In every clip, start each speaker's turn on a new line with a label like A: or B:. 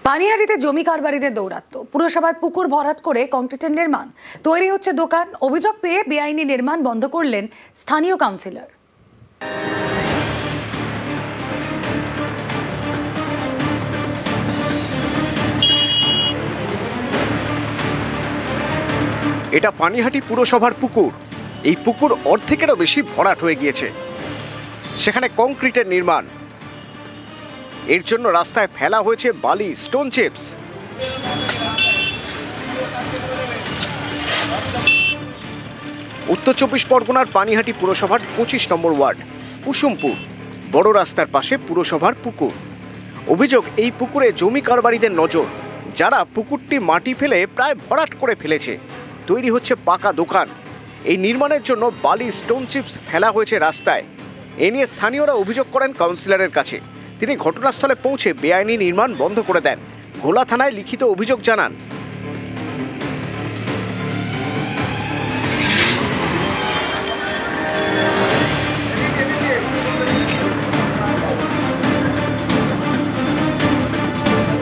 A: পানিহাটিতে জমি কারবারিদের দৌরাত্ম্য, পুরসভার পুকুর ভরাট করে কংক্রিটের নির্মাণ, তৈরি হচ্ছে দোকান। অভিযোগ পেয়ে বেআইনি নির্মাণ বন্ধ করলেন স্থানীয় কাউন্সিলর।
B: এটা পানিহাটি পুরসভার পুকুর। এই পুকুর অর্ধেকেরও বেশি ভরাট হয়ে গিয়েছে, সেখানে কংক্রিটের নির্মাণ। এর জন্য রাস্তায় ফেলা হয়েছে বালি, স্টোন চিপস। উত্তর 24 পরগনার পানিহাটি পুরসভার 25 নম্বর ওয়ার্ড কুসুমপুর বড় রাস্তার পাশে পুরসভার পুকুর। অভিযোগ, এই পুকুরে জমি কারবারিদের নজর, যারা পুকুরটি মাটি ফেলে প্রায় ভরাট করে ফেলেছে। তৈরি হচ্ছে পাকা দোকান। এই নির্মাণের জন্য বালি, স্টোন চিপস ফেলা হয়েছে রাস্তায়। এ নিয়ে স্থানীয়রা অভিযোগ করেন কাউন্সিলরের কাছে। তিনি ঘটনাস্থলে পৌঁছে বেআইনি নির্মাণ বন্ধ করে দেন। ঘোলা থানায় লিখিত অভিযোগ জানান।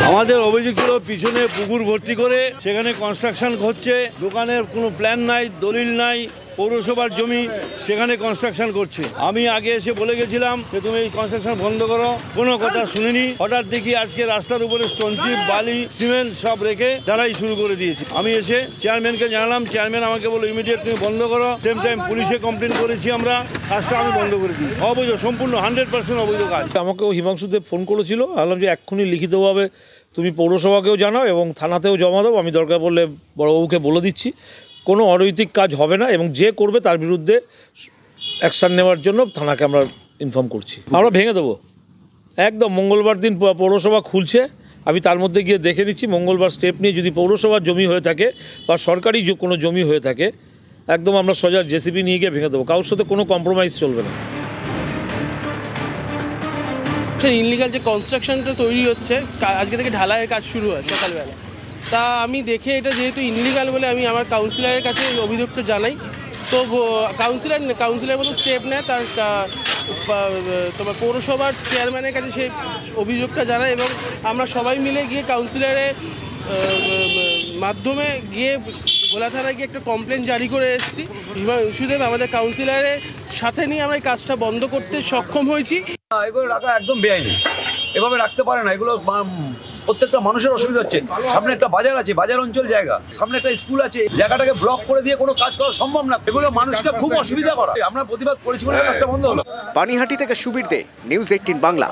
C: আমাদের অভিযোগ ছিল পিছনে পুকুর ভর্তি করে সেখানে কনস্ট্রাকশন হচ্ছে, দোকানের কোনো প্ল্যান নাই, দলিল নাই, পৌরসভার জমি, সেখানে কনস্ট্রাকশন করছে। আমি আগে এসে বলে গেছিলাম যে তুমি এই কনস্ট্রাকশন বন্ধ করো, কোনো কথা শুনিনি। হঠাৎ দেখি আজকে রাস্তার উপরে স্টোনচিপ, বালি, সিমেন্ট সব রেখে তারাই শুরু করে দিয়েছে। আমি এসে চেয়ারম্যানকে জানালাম, চেয়ারম্যান আমাকে বললো ইমিডিয়েট তুমি বন্ধ করো। সেম টাইম পুলিশে কমপ্লেন করেছি, আমরা কাজটা আমি বন্ধ করে দিই। অবৈধ, সম্পূর্ণ 100% অবৈধ কাজ।
D: আমাকেও হিমাংশু দেব ফোন করেছিল, বললাম যে এক্ষুনি লিখিতভাবে তুমি পৌরসভাকেও জানাও এবং থানাতেও জমা দাও। আমি দরকার পড়লে বড়বাবুকে বলে দিচ্ছি কোনো অনৈতিক কাজ হবে না এবং যে করবে তার বিরুদ্ধে অ্যাকশান নেওয়ার জন্য থানাকে আমরা ইনফর্ম করছি। আমরা ভেঙে দেবো একদম। মঙ্গলবার দিন পৌরসভা খুলছে, আমি তার মধ্যে গিয়ে দেখে নিচ্ছি। মঙ্গলবার স্টেপ নিয়ে যদি পৌরসভার জমি হয়ে থাকে বা সরকারি কোনো জমি হয়ে থাকে, একদম আমরা সোজা জেসিবি নিয়ে গিয়ে ভেঙে দেবো। কারোর সাথে কোনো কম্প্রোমাইজ চলবে না।
E: ইনলিগাল যে কনস্ট্রাকশনটা তৈরি হচ্ছে, আজকে থেকে ঢালাইয়ের কাজ শুরু হয় সকালবেলা। তা আমি দেখে এটা যেহেতু ইনলিগাল বলে আমি আমার কাউন্সিলরের কাছে অভিযোগটা জানাই। তো কাউন্সিলর মতো স্টেপ নেয়, তার তোমার পৌরসভার চেয়ারম্যানের কাছে সেই অভিযোগটা জানায় এবং আমরা সবাই মিলে গিয়ে কাউন্সিলরের মাধ্যমে গিয়ে ভোলা থানায় গিয়ে একটা কমপ্লেন জারি করে এসেছি। হিমাংশুদেব আমাদের কাউন্সিলরের সাথে নিয়ে আমরা এই কাজটা বন্ধ করতে সক্ষম হয়েছি।
F: এগুলো রাখা একদম বেআইনি, এভাবে রাখতে পারে না। এগুলো প্রত্যেকটা মানুষের অসুবিধা হচ্ছে। সামনে একটা বাজার আছে, বাজার অঞ্চল জায়গা, সামনে একটা স্কুল আছে, জায়গাটাকে ব্লক করে দিয়ে কোনো কাজ করা সম্ভব না। এগুলো মানুষকে খুব অসুবিধা করা। আমরা প্রতিবাদ করেছি বলে কাজটা বন্ধ হলো।
B: পানিহাটি থেকে সুবীর দে, নিউজ 18 বাংলা।